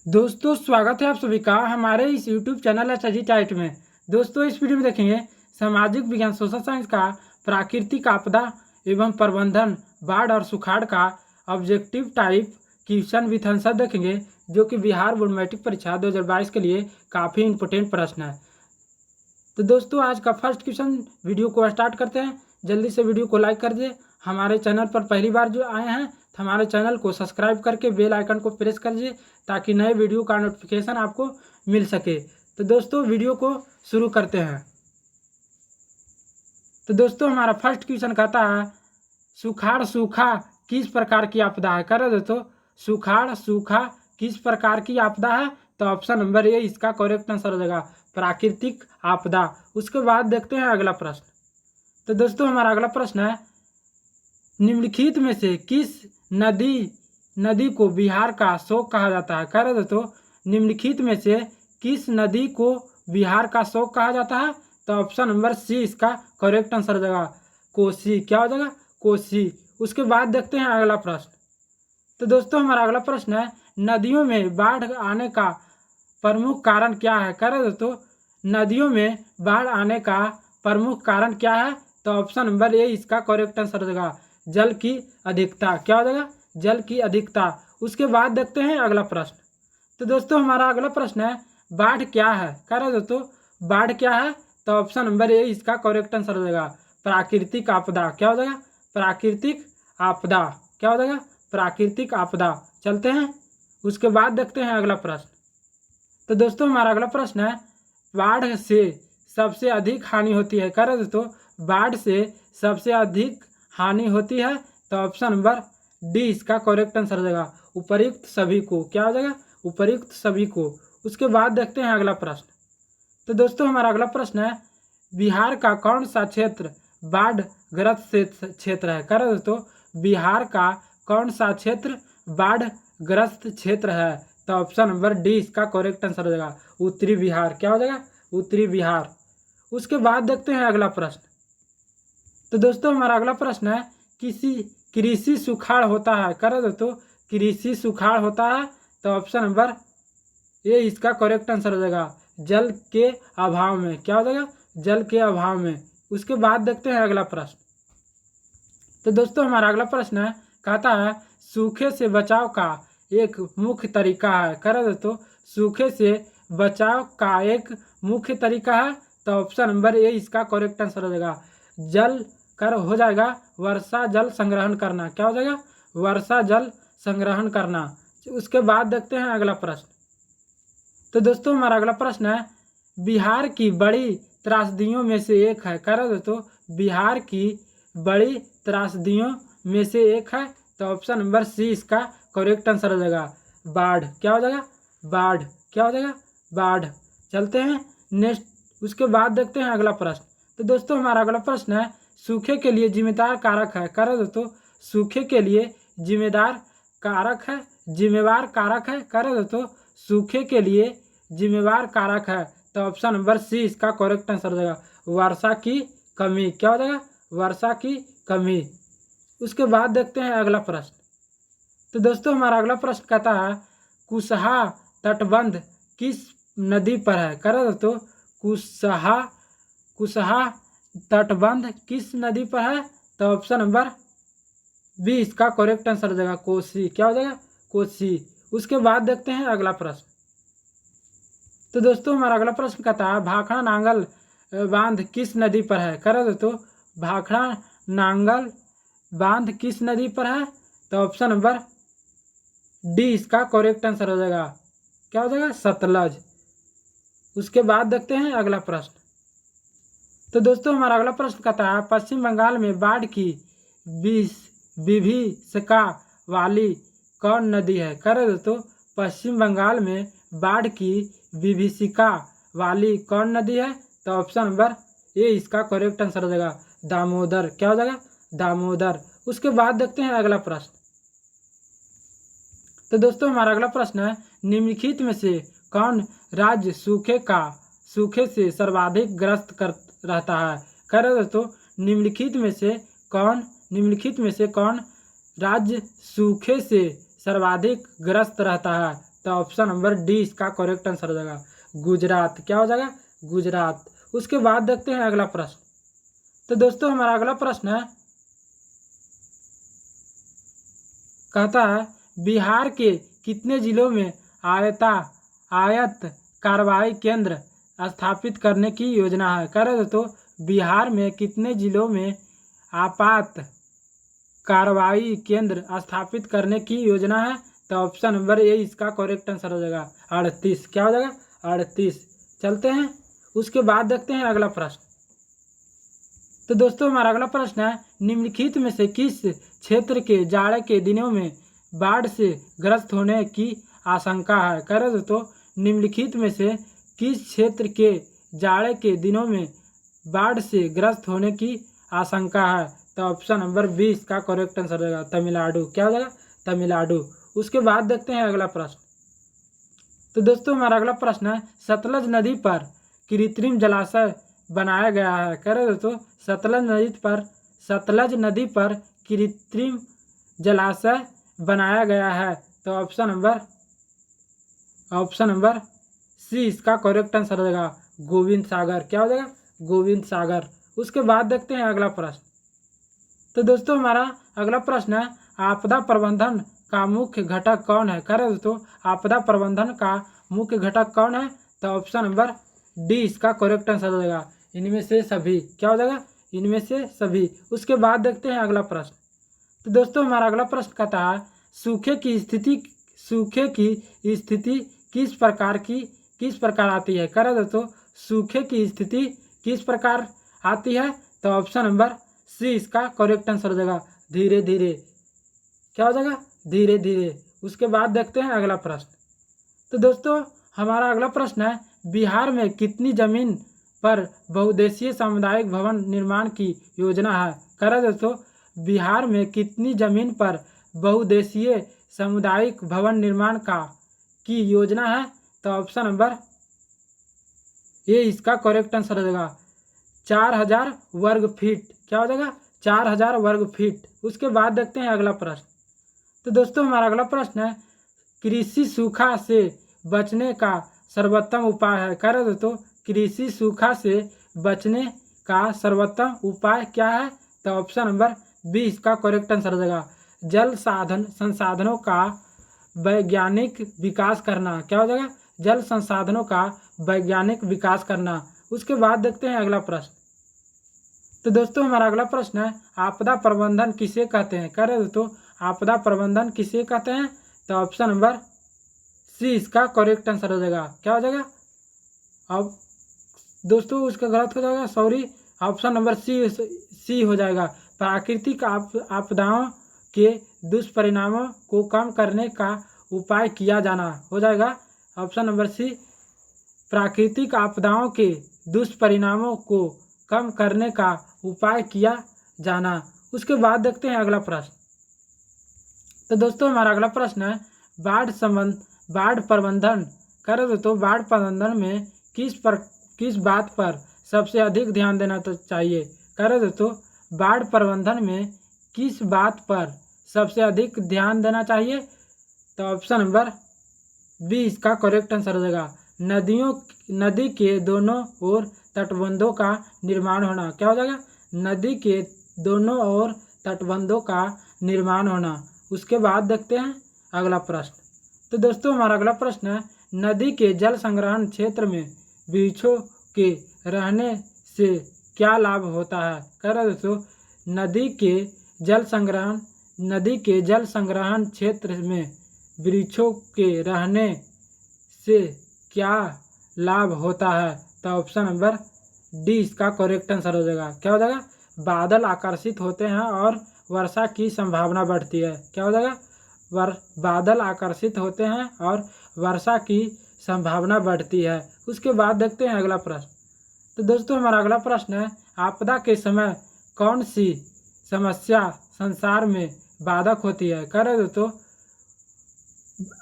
दोस्तों स्वागत है आप सभी का हमारे इस YouTube चैनल स्टडी टाइट में। दोस्तों इस वीडियो में देखेंगे सामाजिक विज्ञान सोशल साइंस का प्राकृतिक आपदा एवं प्रबंधन बाढ़ और सुखाड़ का objective type question with answer देखेंगे, जो कि बिहार बोर्ड मैट्रिक परीक्षा 2022 के लिए काफ़ी इंपॉर्टेंट प्रश्न है। तो दोस्तों आज का फर्स्ट क्वेश्चन वीडियो को स्टार्ट करते हैं। जल्दी से वीडियो को लाइक कर दीजिए। हमारे चैनल पर पहली बार जो आए हैं तो हमारे चैनल को सब्सक्राइब करके बेल आइकन को प्रेस कर दीजिए, ताकि नए वीडियो का नोटिफिकेशन आपको मिल सके। तो दोस्तों वीडियो को शुरू करते हैं। तो दोस्तों हमारा फर्स्ट क्वेश्चन कहता है सुखाड़ सूखा किस प्रकार की आपदा है। कर दोस्तों सुखाड़ सूखा किस प्रकार की आपदा है, तो ऑप्शन नंबर ए इसका करेक्ट आंसर हो जाएगा, प्राकृतिक आपदा। उसके बाद देखते हैं अगला प्रश्न। तो दोस्तों हमारा अगला प्रश्न है निम्नलिखित में से किस नदी को बिहार का शोक कहा जाता है। कह रहे दोस्तों निम्नलिखित में से किस नदी को बिहार का शोक कहा जाता है, तो ऑप्शन नंबर सी इसका करेक्ट आंसर हो जाएगा, कोसी। क्या हो जाएगा, कोसी। उसके बाद देखते हैं अगला प्रश्न। तो दोस्तों हमारा अगला प्रश्न है नदियों में बाढ़ आने का प्रमुख कारण क्या है। कह रहे दोस्तों नदियों में बाढ़ आने का प्रमुख कारण क्या है, तो ऑप्शन नंबर ए इसका करेक्ट आंसर हो जाएगा, जल की अधिकता। क्या हो जाएगा, जल की अधिकता। उसके बाद देखते हैं अगला प्रश्न। तो दोस्तों हमारा अगला प्रश्न है बाढ़ क्या है। कह रहे दोस्तों बाढ़ क्या है, तो ऑप्शन नंबर ए इसका करेक्ट आंसर हो जाएगा, प्राकृतिक आपदा। क्या हो जाएगा, प्राकृतिक आपदा। क्या हो जाएगा, प्राकृतिक आपदा। चलते हैं उसके बाद देखते हैं अगला प्रश्न। तो दोस्तों हमारा अगला प्रश्न है बाढ़ से सबसे अधिक हानि होती है। कह रहे दोस्तों बाढ़ से सबसे अधिक हानि होती है, तो ऑप्शन नंबर डी इसका करेक्ट आंसर हो जाएगा, उपर्युक्त सभी को। क्या हो जाएगा, उपर्युक्त सभी को। उसके बाद देखते हैं अगला प्रश्न। तो दोस्तों हमारा अगला प्रश्न है बिहार का कौन सा क्षेत्र बाढ़ ग्रस्त क्षेत्र है। कह रहे दोस्तों बिहार का कौन सा क्षेत्र बाढ़ ग्रस्त क्षेत्र है, तो ऑप्शन नंबर डी इसका करेक्ट आंसर हो जाएगा, उत्तरी बिहार। क्या हो जाएगा, उत्तरी बिहार। उसके बाद देखते हैं अगला प्रश्न। तो दोस्तों हमारा अगला प्रश्न है कृषि सुखाड़ होता है। कह रहे दोस्तों कृषि सुखाड़ होता है, तो ऑप्शन नंबर ए इसका करेक्ट आंसर हो जाएगा, जल के अभाव में। क्या हो जाएगा, जल के अभाव में। उसके बाद देखते हैं अगला प्रश्न। तो दोस्तों हमारा अगला प्रश्न है कहता है सूखे से बचाव का एक मुख्य तरीका है। कह रहे दोस्तों सूखे से बचाव का एक मुख्य तरीका है, तो ऑप्शन नंबर ए इसका करेक्ट आंसर हो जाएगा, जल कर हो जाएगा वर्षा जल संग्रहण करना। क्या हो जाएगा, वर्षा जल संग्रहण करना। उसके बाद देखते हैं अगला प्रश्न। तो दोस्तों हमारा अगला प्रश्न है बिहार की बड़ी त्रासदियों में से एक है। कह रहे दोस्तों बिहार की बड़ी त्रासदियों में से एक है, तो ऑप्शन नंबर सी इसका करेक्ट आंसर हो जाएगा, बाढ़। क्या हो जाएगा, बाढ़। क्या हो जाएगा, बाढ़। चलते हैं नेक्स्ट। उसके बाद देखते हैं अगला प्रश्न। तो दोस्तों हमारा अगला प्रश्न है सूखे के लिए जिम्मेदार कारक है। कह रहे दोस्तों सूखे के लिए जिम्मेदार कारक है, जिम्मेवार कारक है। कह रहे दोस्तों सूखे के लिए जिम्मेवार कारक है, तो ऑप्शन नंबर सी इसका करेक्ट आंसर हो जाएगा, वर्षा की कमी। क्या हो जाएगा, वर्षा की कमी। उसके बाद देखते हैं अगला प्रश्न। तो दोस्तों हमारा अगला प्रश्न कहता है कुशहा तटबंध किस नदी पर है। कह रहे दोस्तों कुशहा तटबंध किस नदी पर है, तो ऑप्शन नंबर बी इसका करेक्ट आंसर हो जाएगा, कोसी। क्या हो जाएगा, कोसी। उसके बाद देखते हैं अगला प्रश्न। तो दोस्तों हमारा अगला प्रश्न कहता है भाखड़ा नांगल बांध किस नदी पर है। कह रहे दोस्तों भाखड़ा नांगल बांध किस नदी पर है, तो ऑप्शन नंबर डी इसका करेक्ट आंसर हो जाएगा, क्या हो जाएगा, सतलज। उसके बाद देखते हैं अगला प्रश्न। तो दोस्तों हमारा अगला प्रश्न कहता है पश्चिम बंगाल में बाढ़ की विभीषिका वाली कौन नदी है। कह रहे दोस्तों पश्चिम बंगाल में बाढ़ की विभीषिका वाली कौन नदी है, तो ऑप्शन नंबर ए इसका करेक्ट आंसर हो जाएगा, दामोदर। क्या हो जाएगा, दामोदर। उसके बाद देखते हैं अगला प्रश्न। तो दोस्तों हमारा अगला प्रश्न है निम्नलिखित में से कौन राज्य सूखे से सर्वाधिक ग्रस्त कर रहता है। कह रहे दोस्तों निम्नलिखित में से कौन राज्य सूखे से सर्वाधिक ग्रस्त रहता है, तो ऑप्शन नंबर डी इसका करेक्ट आंसर हो जाएगा। गुजरात, क्या हो जाएगा? गुजरात। उसके बाद देखते हैं अगला प्रश्न। तो दोस्तों हमारा अगला प्रश्न है, कहता है बिहार के कितने जिलों में आयत कार्रवाई केंद्र स्थापित करने की योजना है? कह रहे तो बिहार में कितने जिलों में आपात कार्रवाई केंद्र स्थापित करने की योजना है? तो ऑप्शन नंबर ए इसका करेक्ट आंसर हो जाएगा 38। क्या हो जाएगा? 38। चलते हैं उसके बाद देखते हैं अगला प्रश्न। तो दोस्तों हमारा अगला प्रश्न है, निम्नलिखित में से किस क्षेत्र के जाड़े के दिनों में बाढ़ से ग्रस्त होने की आशंका है? कह रहे तो निम्नलिखित में से किस क्षेत्र के जाड़े के दिनों में बाढ़ से ग्रस्त होने की आशंका है? तो ऑप्शन नंबर 20 का करेक्ट आंसर हो जाएगा तमिलनाडु। क्या हो जाएगा? तमिलनाडु। उसके बाद देखते हैं अगला प्रश्न। तो दोस्तों हमारा अगला प्रश्न है, सतलज नदी पर कृत्रिम जलाशय बनाया गया है। कह रहे तो सतलज नदी पर कृत्रिम जलाशय बनाया गया है। तो ऑप्शन नंबर सी इसका करेक्ट आंसर हो जाएगा गोविंद सागर। क्या हो जाएगा? गोविंद सागर। उसके बाद देखते हैं अगला प्रश्न। तो दोस्तों हमारा अगला प्रश्न है, आपदा प्रबंधन का मुख्य घटक कौन है? कह रहे दोस्तों आपदा प्रबंधन का मुख्य घटक कौन है? तो ऑप्शन नंबर डी इसका करेक्ट आंसर हो जाएगा इनमें से सभी। क्या हो जाएगा? इनमें से सभी। उसके बाद देखते हैं अगला प्रश्न। तो दोस्तों हमारा अगला प्रश्न कहता है, सूखे की स्थिति किस प्रकार आती है? कह रहे दोस्तों सूखे की स्थिति किस प्रकार आती है? तो ऑप्शन नंबर सी इसका करेक्ट आंसर हो जाएगा धीरे धीरे। क्या हो जाएगा? धीरे धीरे। उसके बाद देखते हैं अगला प्रश्न। तो दोस्तों हमारा अगला प्रश्न है, बिहार में कितनी जमीन पर बहुउद्देशीय सामुदायिक भवन निर्माण की योजना है? कह रहे दोस्तों बिहार में कितनी जमीन पर बहुउद्देशीय सामुदायिक भवन निर्माण की योजना है? तो ऑप्शन नंबर ए इसका करेक्ट आंसर हो जाएगा 4000 वर्ग फीट। क्या हो जाएगा? 4000 वर्ग फीट। उसके बाद देखते हैं अगला प्रश्न। तो दोस्तों हमारा अगला प्रश्न है, कृषि सूखा से बचने का सर्वोत्तम उपाय है? कह रहे दोस्तों कृषि सूखा से बचने का सर्वोत्तम उपाय क्या है? तो ऑप्शन नंबर बी इसका करेक्ट आंसर हो जाएगा जल संसाधनों का वैज्ञानिक विकास करना। क्या हो जाएगा? जल संसाधनों का वैज्ञानिक विकास करना। उसके बाद देखते हैं अगला प्रश्न। तो दोस्तों हमारा अगला प्रश्न है, आपदा प्रबंधन किसे कहते हैं? कह रहे दोस्तों आपदा प्रबंधन किसे कहते हैं? तो ऑप्शन नंबर सी इसका करेक्ट आंसर हो जाएगा। क्या हो जाएगा? अब दोस्तों उसका गलत हो जाएगा, सॉरी, ऑप्शन नंबर सी हो जाएगा। प्राकृतिक आपदाओं के दुष्परिणामों को कम करने का उपाय किया जाना हो जाएगा। ऑप्शन नंबर सी प्राकृतिक आपदाओं के दुष्परिणामों को कम करने का उपाय किया जाना। उसके बाद देखते हैं अगला प्रश्न। तो दोस्तों हमारा अगला प्रश्न है, बाढ़ प्रबंधन। कर दोस्तों बाढ़ प्रबंधन में किस बात पर सबसे अधिक ध्यान देना चाहिए? कर दोस्तों बाढ़ प्रबंधन में किस बात पर सबसे अधिक ध्यान देना चाहिए? तो ऑप्शन नंबर बी इसका करेक्ट आंसर हो जाएगा नदी के दोनों ओर तटबंधों का निर्माण होना। क्या हो जाएगा? नदी के दोनों ओर तटबंधों का निर्माण होना। उसके बाद देखते हैं अगला प्रश्न। तो दोस्तों हमारा अगला प्रश्न है, नदी के जल संग्रहण क्षेत्र में वृक्षों के रहने से क्या लाभ होता है? कह रहे दोस्तों नदी के जल संग्रहण क्षेत्र में वृक्षों के रहने से क्या लाभ होता है? तो ऑप्शन नंबर डी इसका करेक्ट आंसर हो जाएगा। क्या हो जाएगा? बादल आकर्षित होते हैं और वर्षा की संभावना बढ़ती है। क्या हो जाएगा? बादल आकर्षित होते हैं और वर्षा की संभावना बढ़ती है। उसके बाद देखते हैं अगला प्रश्न। तो दोस्तों हमारा अगला प्रश्न है, आपदा के समय कौन सी समस्या संसार में बाधक होती है? कह रहे दोस्तों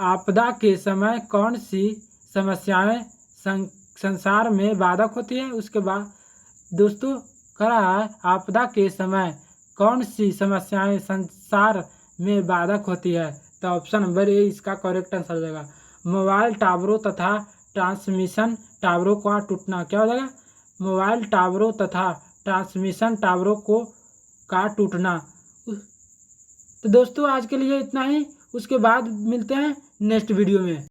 आपदा के समय कौन सी समस्याएं संसार में बाधक होती है? उसके बाद दोस्तों कह रहा है आपदा के समय कौन सी समस्याएं संसार में बाधक होती है? तो ऑप्शन नंबर ए इसका करेक्ट आंसर हो जाएगा मोबाइल टावरों तथा ट्रांसमिशन टावरों का टूटना। क्या हो जाएगा? मोबाइल टावरों तथा ट्रांसमिशन टावरों को का टूटना। तो दोस्तों आज के लिए इतना ही, उसके बाद मिलते हैं नेक्स्ट वीडियो में।